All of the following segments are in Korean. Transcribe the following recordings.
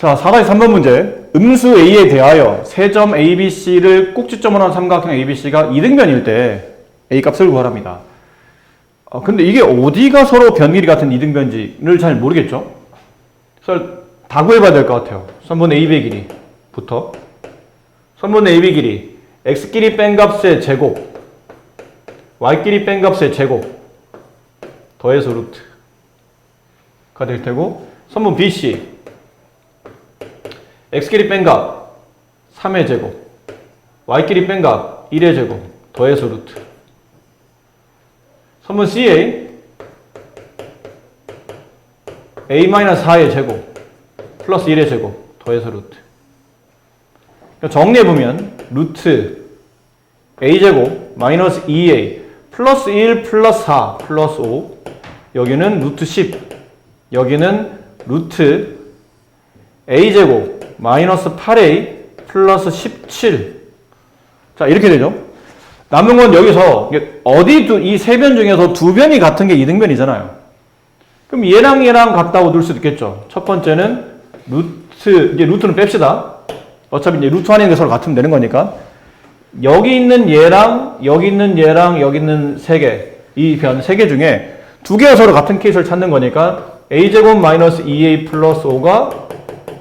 자, 4-3번 문제. 음수 A에 대하여 세 점 ABC를 꼭지점으로 한 삼각형 ABC가 이등변일 때 A 값을 구하랍니다. 근데 이게 어디가 서로 변길이 같은 이등변인지를 잘 모르겠죠? 그래서 다 구해봐야 될 것 같아요. 선분 AB의 길이부터. 선분 AB의 길이. X끼리 뺀 값의 제곱. Y끼리 뺀 값의 제곱. 더해서 루트가 될 테고. 선분 BC. X끼리 뺀 값 3의 제곱, Y끼리 뺀 값 1의 제곱, 더해서 루트. 선분 CA A-4의 제곱 플러스 1의 제곱, 더해서 루트. 그러니까 정리해보면 루트 A제곱 마이너스 2A 플러스 1 플러스 4 플러스 5, 여기는 루트 10, 여기는 루트 A제곱 마이너스 8A 플러스 17. 자, 이렇게 되죠. 남은 건 여기서 이 세 변 중에서 두 변이 같은 게 이등변이잖아요. 그럼 얘랑 같다고 둘 수도 있겠죠. 첫 번째는 이제 루트는 뺍시다. 어차피 이제 루트 안에 있는 게 서로 같으면 되는 거니까. 여기 있는 얘랑 여기 있는 얘랑 여기 있는 세 개, 이 변 세 개 중에 두 개가 서로 같은 케이스를 찾는 거니까 A제곱 마이너스 2A 플러스 5가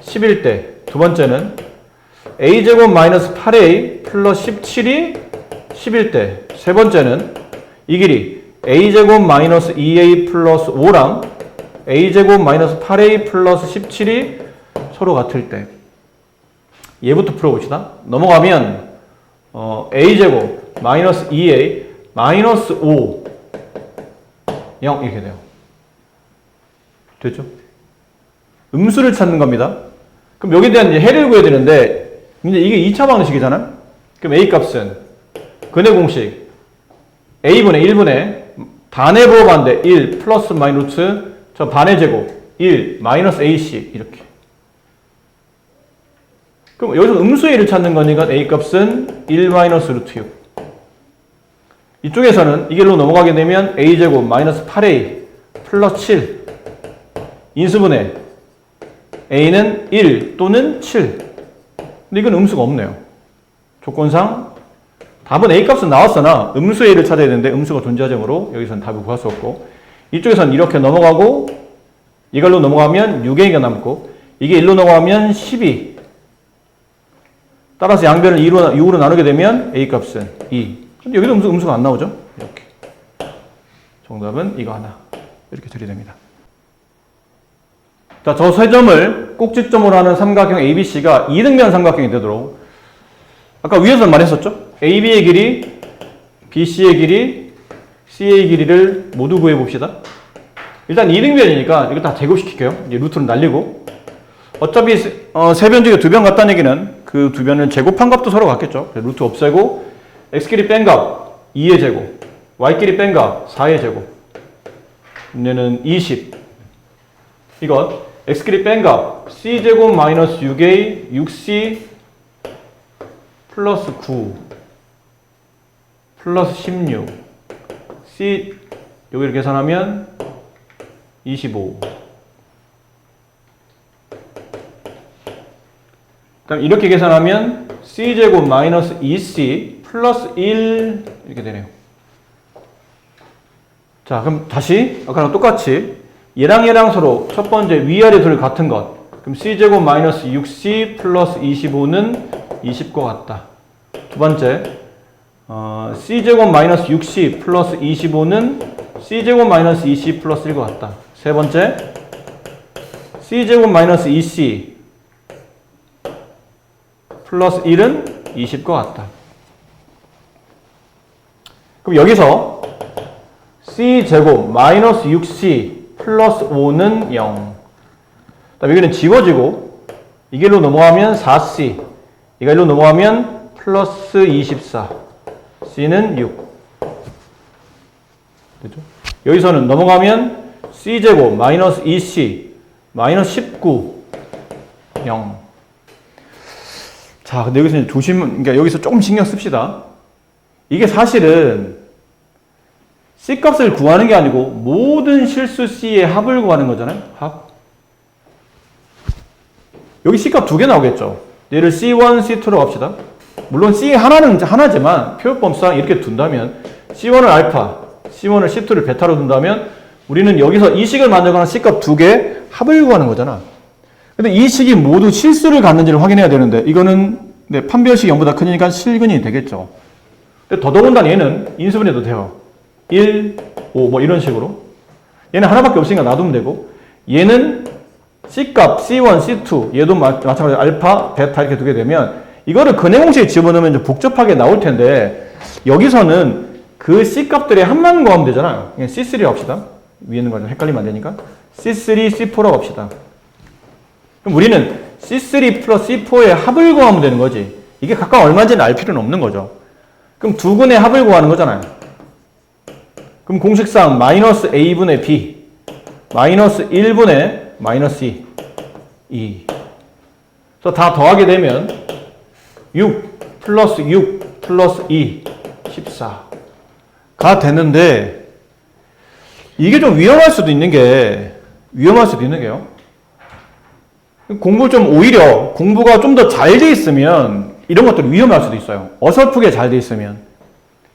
11대. 두 번째는 A제곱 마이너스 8A 플러스 17이 11대. 세 번째는 이 길이 A제곱 마이너스 2A 플러스 5랑 A제곱 마이너스 8A 플러스 17이 서로 같을 때. 얘부터 풀어봅시다. 넘어가면 A제곱 마이너스 2A 마이너스 5 0 이렇게 돼요. 됐죠? 음수를 찾는 겁니다. 그럼 여기에 대한 해를 구해야 되는데, 이제 이게 2차 방식이잖아요? 그럼 A 값은 근해 공식 A분의 1분의 단의 부호반대 1 플러스 마이너스 저 반의 제곱 1 마이너스 AC 이렇게. 그럼 여기서 음수 A를 찾는 거니까 A 값은 1 마이너스 루트 6. 이쪽에서는 이 길로 넘어가게 되면 A제곱 마이너스 8A 플러스 7 인수분해 A는 1 또는 7. 근데 이건 음수가 없네요. 조건상 답은 A 값은 나왔으나 음수 A를 찾아야 되는데 음수가 존재하므로 여기서는 답을 구할 수 없고, 이쪽에서는 이렇게 넘어가고 이걸로 넘어가면 6A가 남고 이게 1로 넘어가면 12. 따라서 양변을 6으로 나누게 되면 A 값은 2. 근데 여기도 음수가 안 나오죠? 이렇게. 정답은 이거 하나. 이렇게 들이댑니다. 자, 저 세 점을 꼭지점으로 하는 삼각형 ABC가 이등변 삼각형이 되도록, 아까 위에서 말했었죠? AB의 길이, BC의 길이, CA의 길이를 모두 구해봅시다. 일단 이등변이니까 이거 다 제곱시킬게요. 이제 루트는 날리고. 어차피 세 변 중에 두 변 같다는 얘기는 그 두 변을 제곱한 값도 서로 같겠죠. 루트 없애고 X끼리 뺀 값 2의 제곱, Y끼리 뺀 값 4의 제곱, 얘는 20. 이것 X끼리 뺀 값 C제곱 마이너스 6A 6C 플러스 9 플러스 16 C 여기를 계산하면 25. 그럼 이렇게 계산하면 C제곱 마이너스 2C 플러스 1 이렇게 되네요. 자, 그럼 다시 아까랑 똑같이 얘랑 서로 첫 번째 위아래 둘 같은 것. 그럼 C제곱 마이너스 6C 플러스 25는 20과 같다. 두 번째 C제곱 마이너스 6C 플러스 25는 C제곱 마이너스 2C 플러스 1과 같다. 세 번째 C제곱 마이너스 2C 플러스 1은 20과 같다. 그럼 여기서 C제곱 마이너스 6C 플러스 5는 0. 그다음에 여기는 지워지고 이 길로 넘어가면 4C, 이 길로 넘어가면 플러스 24, C는 6. 됐죠? 여기서는 넘어가면 C제곱 마이너스 2C 마이너스 19, 0. 자, 근데 여기서 그러니까 여기서 조금 신경 씁시다. 이게 사실은 C값을 구하는 게 아니고 모든 실수 C의 합을 구하는 거잖아요. 합. 여기 C값 두 개 나오겠죠. 얘를 C1, C2로 합시다. 물론 C 하나는 하나지만 표현법상 이렇게 둔다면 C1을 알파, C1을 C2를 베타로 둔다면 우리는 여기서 이 식을 만들거나 C값 두 개 합을 구하는 거잖아. 근데 이 식이 모두 실수를 갖는지를 확인해야 되는데 이거는 네, 판별식이 0보다 크니까 실근이 되겠죠. 근데 더더군다나 얘는 인수분해도 돼요. 1, 5 뭐 이런 식으로. 얘는 하나밖에 없으니까 놔두면 되고 얘는 C값 C1, C2 얘도 마찬가지로 알파, 베타 이렇게 두게 되면 이거를 근해공식에 집어넣으면 좀 복잡하게 나올 텐데 여기서는 그 C값들의 합만 구하면 되잖아요. 그냥 C3로 합시다. 위에 있는 거 좀 헷갈리면 안 되니까 C3, C4라고 합시다. 그럼 우리는 C3 플러스 C4의 합을 구하면 되는 거지. 이게 각각 얼마인지는 알 필요는 없는 거죠. 그럼 두 근의 합을 구하는 거잖아요. 그럼 공식상 마이너스 A분의 B 마이너스 1분의 마이너스 2 그래서 다 더하게 되면 6 플러스 6 플러스 2 14가 되는데 이게 좀 위험할 수도 있는 게요. 공부를 좀 오히려 공부가 좀 더 잘 돼 있으면 이런 것들이 위험할 수도 있어요. 어설프게 잘 돼 있으면.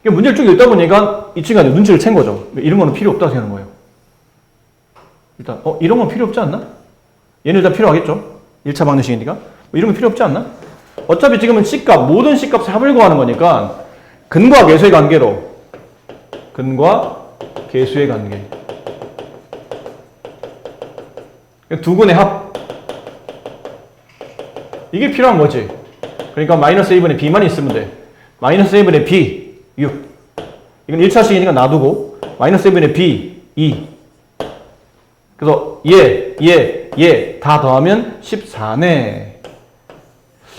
문제를 쭉 읽다 보니까 이 친구가 눈치를 챈 거죠. 이런 거는 필요 없다고 생각하는 거예요. 일단 이런 건 필요 없지 않나? 얘는 일단 필요하겠죠. 1차 방정식이니까. 이런 건 필요 없지 않나? 어차피 지금은 C값, 모든 C값의 합을 구하는 거니까 근과 계수의 관계로 근과 계수의 관계 두 근의 합 이게 필요한 거지. 그러니까 마이너스 A분의 B만 있으면 돼. 마이너스 A분의 B 6 이건 1차식이니까 놔두고 마이너스 A분의 B 2 그래서 얘 다 더하면 14네.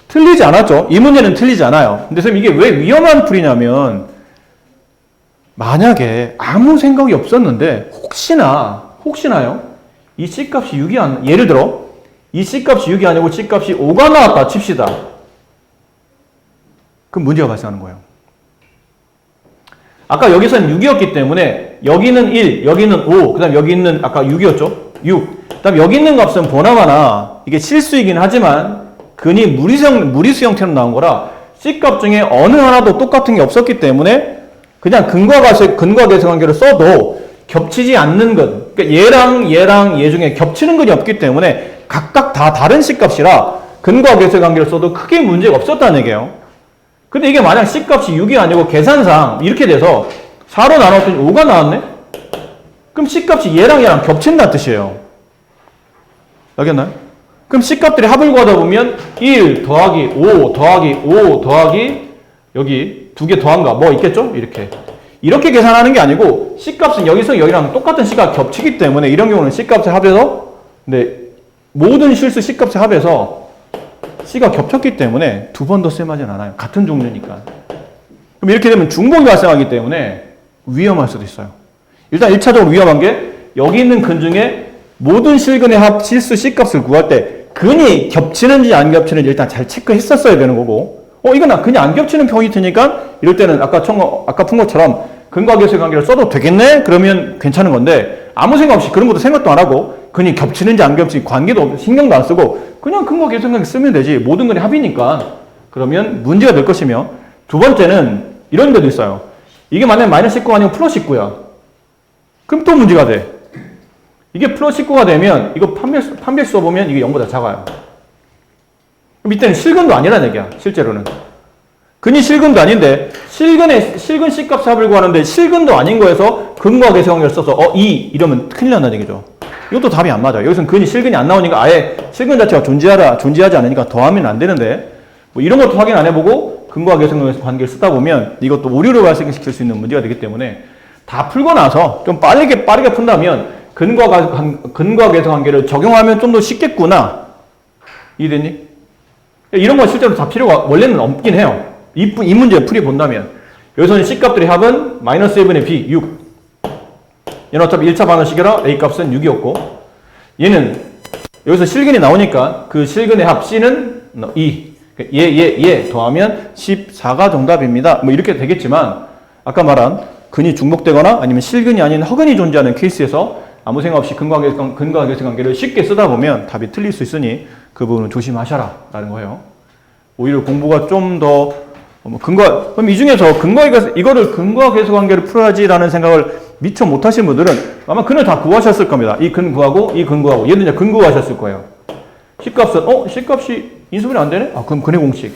틀리지 않았죠? 이 문제는 틀리지 않아요. 근데 선생님 이게 왜 위험한 풀이냐면 만약에 아무 생각이 없었는데 혹시나요? 이 C값이 6이 예를 들어 이 C값이 6이 아니고 C값이 5가 나왔다 칩시다. 그럼 문제가 발생하는 거예요. 아까 여기서는 6이었기 때문에 여기는 1, 여기는 5, 그 다음 여기 있는 아까 6이었죠? 6. 그 다음 여기 있는 값은 보나마나 이게 실수이긴 하지만 근이 무리수 형태로 나온 거라 C값 중에 어느 하나도 똑같은 게 없었기 때문에 그냥 근과 계수 관계를 써도 겹치지 않는 것. 그러니까 얘랑 얘 중에 겹치는 것이 없기 때문에 각각 다 다른 C값이라 근과 계수의 관계를 써도 크게 문제가 없었다는 얘기예요. 근데 이게 만약 C값이 6이 아니고 계산상 이렇게 돼서 4로 나눴더니 5가 나왔네? 그럼 C값이 얘랑 겹친다는 뜻이에요. 알겠나요? 그럼 C값들이 합을 구하다 보면 1 더하기 5 더하기 5 더하기 여기 두 개 더한 거 뭐 있겠죠? 이렇게 계산하는 게 아니고 C값은 여기서 여기랑 똑같은 C가 겹치기 때문에 이런 경우는 C값의 합에서 모든 실수 C값의 합에서 C가 겹쳤기 때문에 두 번 더 셈하진 않아요. 같은 종류니까. 그럼 이렇게 되면 중복이 발생하기 때문에 위험할 수도 있어요. 일단 1차적으로 위험한 게 여기 있는 근 중에 모든 실근의 합 실수 C값을 구할 때 근이 겹치는지 안 겹치는지 일단 잘 체크했었어야 되는 거고 이건 근이 안 겹치는 포인트니까 이럴 때는 아까 푼 것처럼 근과 계수의 관계를 써도 되겠네? 그러면 괜찮은 건데 아무 생각 없이 그런 것도 생각도 안 하고 근이 겹치는지 안 겹치는지 관계도 없이 신경도 안 쓰고 그냥 근과 계수의 관계 쓰면 되지. 모든 근이 합이니까. 그러면 문제가 될 것이며 두 번째는 이런 데도 있어요. 이게 만약에 마이너스 19가 아니고 플러스 19야. 그럼 또 문제가 돼. 이게 플러스 19가 되면 이거 판별 써보면 이게 0보다 작아요. 그럼 이때는 실근도 아니라는 얘기야. 실제로는. 근이 실근도 아닌데 실근 C값 합을 구하는데 실근도 아닌 거에서 근과 계수 관계를 써서 2 이러면 큰일 난다는 얘기죠. 이것도 답이 안 맞아요. 여기서는 근이 실근이 안 나오니까 아예 실근 자체가 존재하지 않으니까 더하면 안 되는데 뭐 이런 것도 확인 안 해보고 근과 계수 관계를 쓰다 보면 이것도 오류를 발생시킬 수 있는 문제가 되기 때문에 다 풀고 나서 좀 빠르게 푼다면 근과 계수 관계를 적용하면 좀 더 쉽겠구나. 이해됐니? 이런 건 실제로 다 필요가 원래는 없긴 해요. 이 문제 풀이본다면 여기서는 C값들의 합은 마이너스 1분의 B 6. 얘는 어차피 1차 방정식이라 A값은 6이었고 얘는 여기서 실근이 나오니까 그 실근의 합 C는 2. 얘 더하면 14가 정답입니다. 뭐 이렇게 되겠지만 아까 말한 근이 중복되거나 아니면 실근이 아닌 허근이 존재하는 케이스에서 아무 생각 없이 근과 계수 관계를 쉽게 쓰다 보면 답이 틀릴 수 있으니 그 부분은 조심하셔라 라는 거예요. 오히려 공부가 좀 더 근거, 그럼 이 중에서 이거를 근거와 계수 관계를 풀어야지라는 생각을 미처 못 하신 분들은 아마 근을 다 구하셨을 겁니다. 이 근 구하고 이 근 구하고 얘는 이제 근 구하셨을 거예요. C값은 C값이 인수분해 안 되네? 그럼 근의 공식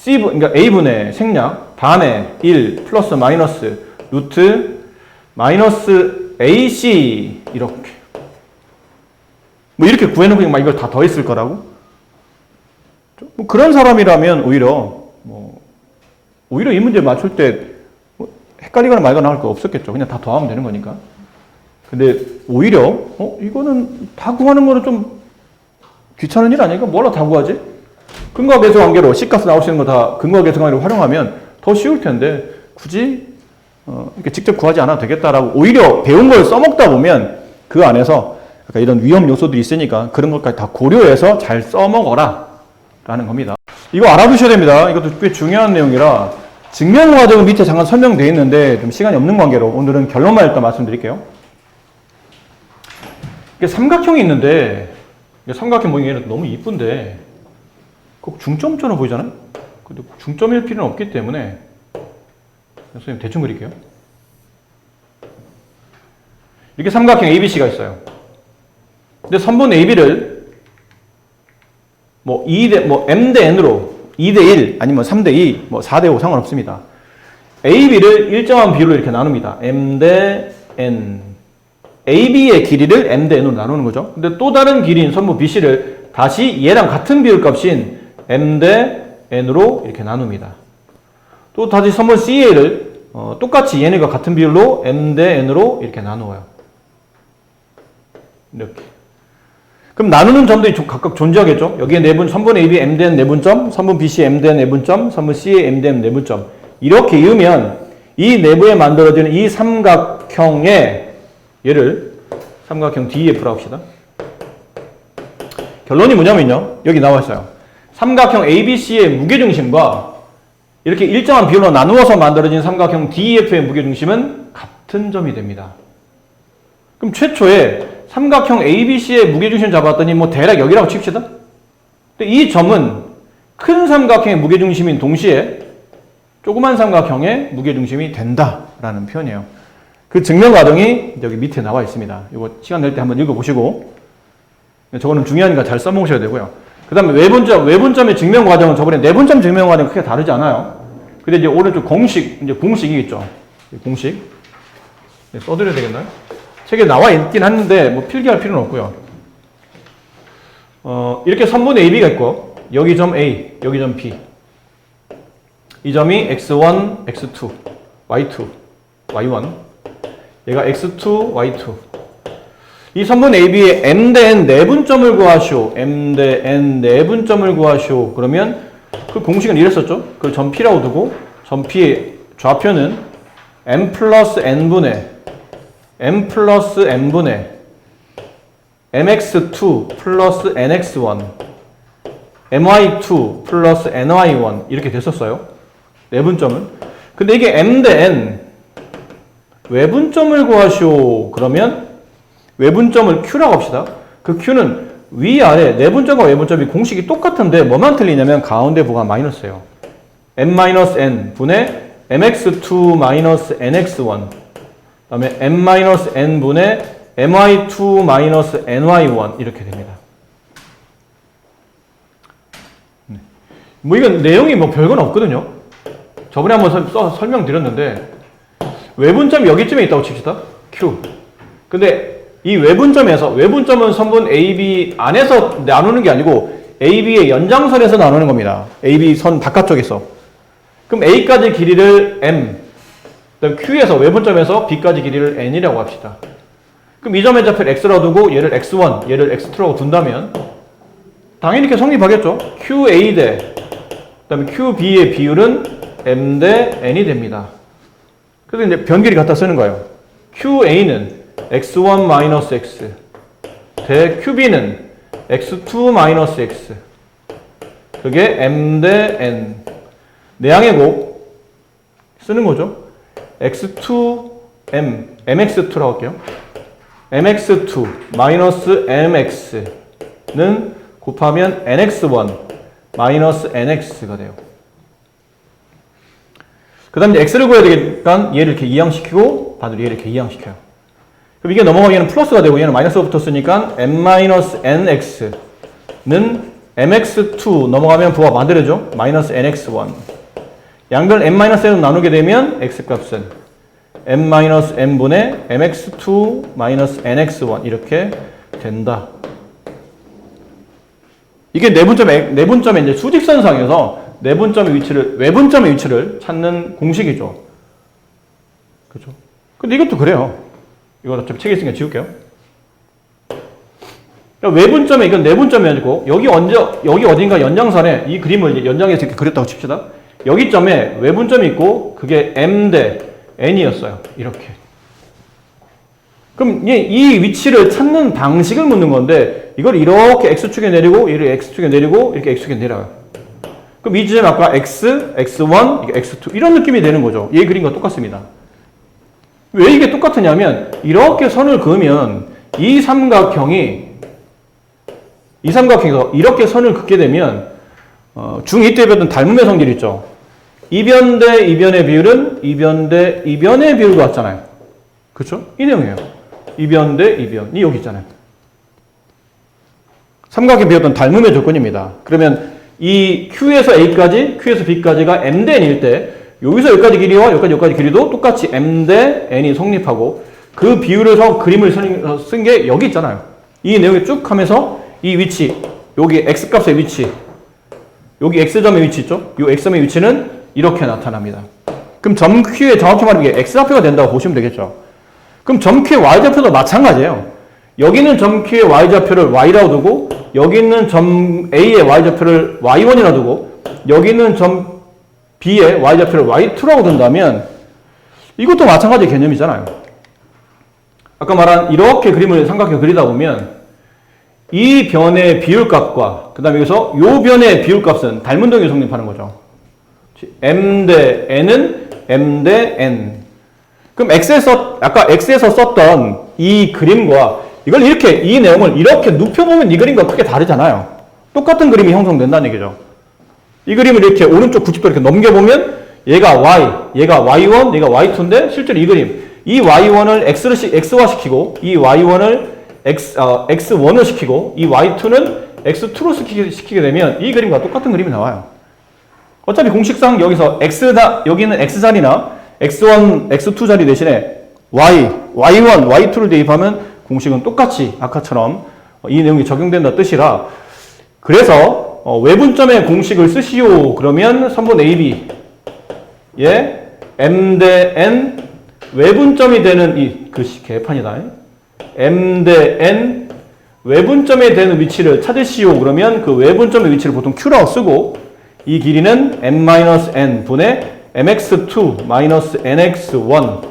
그러니까 A분의 생략 반의 1 플러스 마이너스 루트 마이너스 AC 이렇게 이렇게 구해놓고 막 이걸 다 더했을 거라고? 그런 사람이라면 오히려 이 문제 맞출 때 헷갈리거나 말거나 할 거 없었겠죠. 그냥 다 더하면 되는 거니까. 근데 오히려 이거는 다 구하는 거는 좀 귀찮은 일 아니니까 뭐라 다 구하지? 근거와 계수 관계로 C값 나올 수 있는 거 다 근거와 계수 관계로 활용하면 더 쉬울 텐데 굳이 이렇게 직접 구하지 않아도 되겠다라고 오히려 배운 걸 써먹다 보면 그 안에서 이런 위험 요소들이 있으니까 그런 것까지 다 고려해서 잘 써먹어라 라는 겁니다. 이거 알아두셔야 됩니다. 이것도 꽤 중요한 내용이라 증명 과정은 밑에 잠깐 설명되어 있는데 좀 시간이 없는 관계로 오늘은 결론만 일단 말씀드릴게요. 이게 삼각형이 있는데 삼각형 모양이 너무 이쁜데 꼭 중점처럼 보이잖아요? 근데 중점일 필요는 없기 때문에 선생님 대충 그릴게요. 이렇게 삼각형 ABC가 있어요. 근데 선분 AB를 M 대 N으로 2 대 1 아니면 3 대 2, 4 대 5 상관없습니다. AB를 일정한 비율로 이렇게 나눕니다. M 대 N. AB의 길이를 M 대 N으로 나누는 거죠. 근데 또 다른 길이인 선분 BC를 다시 얘랑 같은 비율 값인 M 대 N으로 이렇게 나눕니다. 또 다시 선분 CA를 똑같이 얘네가 같은 비율로 M 대 N으로 이렇게 나누어요. 이렇게. 그럼 나누는 점들이 각각 존재하겠죠? 여기에 내분, 선분 AB M 대 N 내분점, 선분 BC M 대 N 내분점, 선분 CA M 대 N 내분점. 이렇게 이으면 이 내부에 만들어지는 이 삼각형의 얘를 삼각형 DEF라고 합시다. 결론이 뭐냐면요. 여기 나와 있어요. 삼각형 ABC의 무게중심과 이렇게 일정한 비율로 나누어서 만들어진 삼각형 DEF의 무게중심은 같은 점이 됩니다. 그럼 최초에 삼각형 ABC의 무게중심 잡았더니 대략 여기라고 칩시다. 근데 이 점은 큰 삼각형의 무게중심인 동시에 조그만 삼각형의 무게중심이 된다라는 표현이에요. 그 증명 과정이 여기 밑에 나와 있습니다. 이거 시간 될 때 한번 읽어보시고 저거는 중요하니까 잘 써먹으셔야 되고요. 그 다음에 외분점의 증명 과정은 저번에 내분점 증명 과정은 크게 다르지 않아요. 근데 이제 오른쪽 공식이 있죠. 공식 써드려야 되겠나요? 책에 나와 있긴 한데 필기할 필요는 없고요. 이렇게 선분 AB가 있고 여기 점 A, 여기 점 B. 이 점이 x1, x2, y2, y1. 얘가 x2, y2. 이 선분 AB의 M 대 N 내분점을 구하시오. M 대 N 내분점을 구하시오. 그러면 그 공식은 이랬었죠. 그걸 점 P라고 두고 점 P의 좌표는 M 플러스 N분의 M 플러스 N분의 MX2 플러스 NX1 MY2 플러스 NY1 이렇게 됐었어요. 내분점은. 근데 이게 M 대 N 외분점을 구하시오. 그러면 외분점을 Q라고 합시다. 그 Q는 위아래 내분점과 외분점이 공식이 똑같은데 뭐만 틀리냐면 가운데 부가 마이너스예요. M-N 분의 MX2-NX1 그 다음에 M-N분의 MY2-NY1 이렇게 됩니다. 이건 내용이 별건 없거든요. 저번에 한번 설명드렸는데 외분점이 여기쯤에 있다고 칩시다. Q. 근데 이 외분점은 선분 AB 안에서 나누는 게 아니고 AB의 연장선에서 나누는 겁니다. AB 선 바깥쪽에서. 그럼 A까지 길이를 M, 그다음 Q에서 외분점에서 B까지 길이를 N이라고 합시다. 그럼 이 점의 좌표를 X라고 두고 얘를 X1, 얘를 X2라고 둔다면 당연히 이렇게 성립하겠죠. QA 대 그다음에 QB의 비율은 M 대 N이 됩니다. 그래서 이제 변기를 갖다 쓰는 거예요. QA는 X1-X 대 QB는 X2-X. 그게 M 대 N. 내항의 곱 쓰는 거죠. X2M, MX2라고 할게요. MX2 마이너스 MX는 곱하면 nx1 마이너스 nx가 돼요. 그 다음에 x를 구해야 되니까 얘를 이렇게 이항시키고 반대로 얘를 이렇게 이항시켜요. 그럼 이게 넘어가면 얘는 플러스가 되고 얘는 마이너스가 붙었으니까 n-nx는 mx2 넘어가면 부하 반대로죠. 마이너스 nx1. 양변 n-n으로 나누게 되면 x값은 m-n분의 mx2 마이너스 nx1 이렇게 된다. 이게 내분점의 이제 수직선상에서 내분점의 위치를, 외분점의 위치를 찾는 공식이죠. 그죠? 근데 이것도 그래요. 이거 어차피 책에 있으니까 지울게요. 외분점에, 이건 내분점이 아니고, 여기 어딘가 연장선에 이 그림을 이제 연장해서 이렇게 그렸다고 칩시다. 여기 점에 외분점이 있고, 그게 m 대 n이었어요. 이렇게. 그럼 이 위치를 찾는 방식을 묻는 건데, 이걸 이렇게 x축에 내리고, 얘를 x축에 내리고, 이렇게 x축에 내려요. 그럼 이 지점이 아까 x, x1, x2 이런 느낌이 되는 거죠. 얘 그림과 똑같습니다. 왜 이게 똑같으냐면 이렇게 선을 그으면 이 삼각형에서 이렇게 선을 긋게 되면 중2 때 배웠던 닮음의 성질 있죠. 이변 대 이변의 비율은 이변 대 이변의 비율과 같잖아요. 그렇죠? 이 내용이에요. 이변 대 이변이 여기 있잖아요. 삼각형 배웠던 닮음의 조건입니다. 그러면 이 Q에서 A까지, Q에서 B까지가 M 대 N일 때 여기서 여기까지 길이와 여기까지 길이도 똑같이 M 대 N이 성립하고 그 비율을 그림을 쓴 게 여기 있잖아요. 이 내용이 쭉 하면서 이 위치, 여기 X값의 위치, 여기 X점의 위치 있죠? 이 X점의 위치는 이렇게 나타납니다. 그럼 점 Q의 정확히 말하면 이게 X좌표가 된다고 보시면 되겠죠. 그럼 점 Q의 Y좌표도 마찬가지예요. 여기는 점 Q의 Y좌표를 Y라고 두고 여기 있는 점 A의 Y좌표를 Y1이라고 두고 여기 있는 점 B의 Y좌표를 Y2라고 둔다면 이것도 마찬가지 개념이잖아요. 아까 말한 이렇게 그림을 삼각형 그리다 보면 이 변의 비율값과 그 다음에 여기서 요 변의 비율값은 닮은 동이 성립하는 거죠. M 대 N은 M 대 N. 그럼 아까 X에서 썼던 이 그림과 이걸 이렇게, 이 내용을 이렇게 눕혀보면 이 그림과 크게 다르잖아요. 똑같은 그림이 형성된다는 얘기죠. 이 그림을 이렇게 오른쪽 90도 이렇게 넘겨보면 얘가 Y, 얘가 Y1, 얘가 Y2인데 실제로 이 그림, 이 Y1을 X화시키고 이 Y1을 X1을 시키고 이 Y2는 X2로 시키게 되면 이 그림과 똑같은 그림이 나와요. 어차피 공식상 여기서 여기는 X자리나 X1, X2 자리 대신에 Y1, Y2를 대입하면 공식은 똑같이 아까처럼 이 내용이 적용된다 뜻이라 그래서 외분점의 공식을 쓰시오 그러면 선분 AB 예 M 대 N 외분점이 되는 이 글씨 개판이다. M 대 N 외분점이 되는 위치를 찾으시오 그러면 그 외분점의 위치를 보통 Q라고 쓰고 이 길이는 M-N 분의 mx2-nx1,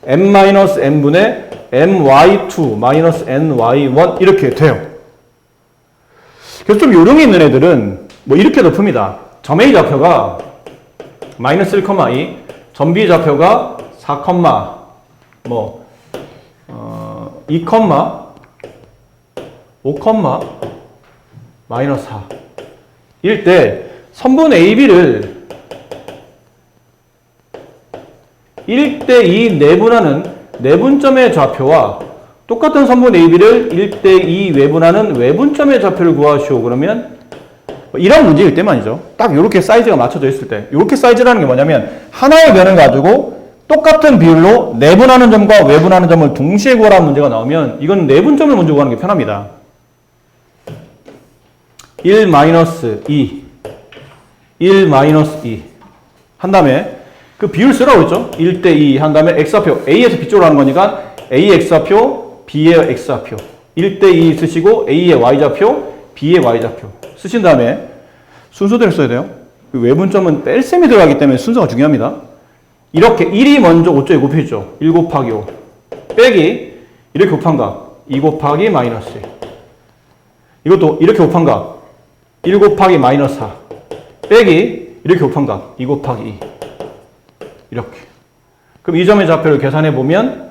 m-n분의 my2-ny1 이렇게 돼요. 그래서 좀 요령이 있는 애들은 뭐 이렇게도 풉니다. 점 A 좌표가 마이너스 1,2, 점 B 좌표가 4, 2, 5, 마이너스 4 일 때 선분 AB를 1대2 내분하는 내분점의 좌표와 똑같은 선분 AB를 1대2 외분하는 외분점의 좌표를 구하시오. 그러면 이런 문제일 때만이죠. 딱 이렇게 사이즈가 맞춰져 있을 때. 이렇게 사이즈라는 게 뭐냐면 하나의 변을 가지고 똑같은 비율로 내분하는 점과 외분하는 점을 동시에 구하라는 문제가 나오면 이건 내분점을 먼저 구하는 게 편합니다. 1-2 1-2 한 다음에 그 비율 쓰라고 했죠. 1대2 한 다음에 X좌표 A에서 B쪽으로 하는 거니까 A X좌표, B의 X좌표 1대2 쓰시고 A의 Y좌표, B의 Y좌표 쓰신 다음에 순서대로 써야 돼요. 외분점은 뺄셈이 들어가기 때문에 순서가 중요합니다. 이렇게 1이 먼저 5쪽에 곱해주죠. 1 곱하기 5 빼기 이렇게 곱한 값 2 곱하기 마이너스 1 이것도 이렇게 곱한 값 1 곱하기 마이너스 4 빼기 이렇게 곱한 값 2 곱하기 2 이렇게. 그럼 이 점의 좌표를 계산해 보면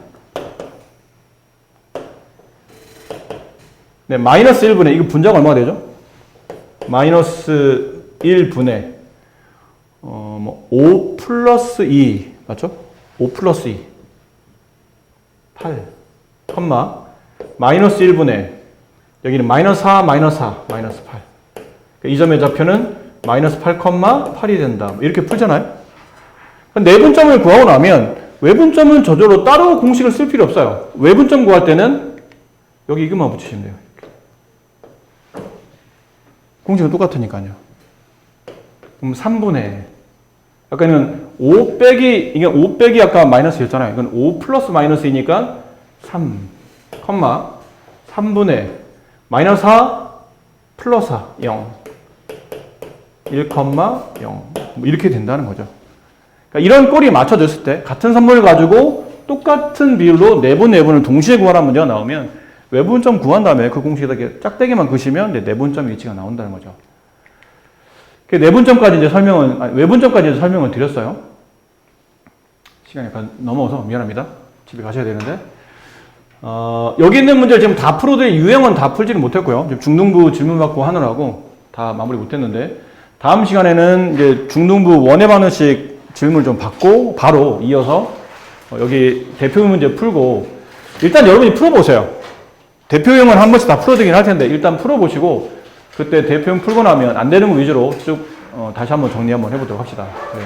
네, 마이너스 1분의, 이거 분자가 얼마가 되죠? 마이너스 1분의, 5 플러스 2, 맞죠? 5 플러스 2. 8, 컴마, 마이너스 1분의, 여기는 마이너스 4, 마이너스 4, 마이너스 8. 이 점의 좌표는 마이너스 8, 8이 된다. 이렇게 풀잖아요? 내분점을 구하고 나면 외분점은 저절로 따로 공식을 쓸 필요 없어요. 외분점 구할 때는 여기 이것만 붙이시면 돼요. 공식은 똑같으니까요. 그럼 3분의, 아까는 5 빼기, 이게 5 빼기 아까 마이너스였잖아요. 이건 5 플러스 마이너스이니까 3, 3분의 마이너스 4 플러스 4, 0. 1, 0. 이렇게 된다는 거죠. 그러니까 이런 꼴이 맞춰졌을 때 같은 선물을 가지고 똑같은 비율로 내분을 동시에 구하라는 문제가 나오면 외분점 구한 다음에 그 공식에다 이렇게 짝대기만 그시면 내분점 위치가 나온다는 거죠. 내분점까지 이제 외분점까지 이제 설명을 드렸어요. 시간이 약간 넘어서 미안합니다. 집에 가셔야 되는데. 여기 있는 문제를 지금 다 풀어도 유형은 다 풀지는 못했고요. 지금 중등부 질문 받고 하느라고 다 마무리 못했는데, 다음 시간에는 이제 중등부 원의 방정식 질문을 좀 받고 바로 이어서 여기 대표 문제 풀고, 일단 여러분이 풀어보세요. 대표형은 한 번씩 다 풀어드긴 할 텐데 일단 풀어보시고 그때 대표형 풀고 나면 안 되는 거 위주로 쭉 다시 한번 정리 한번 해보도록 합시다. 네.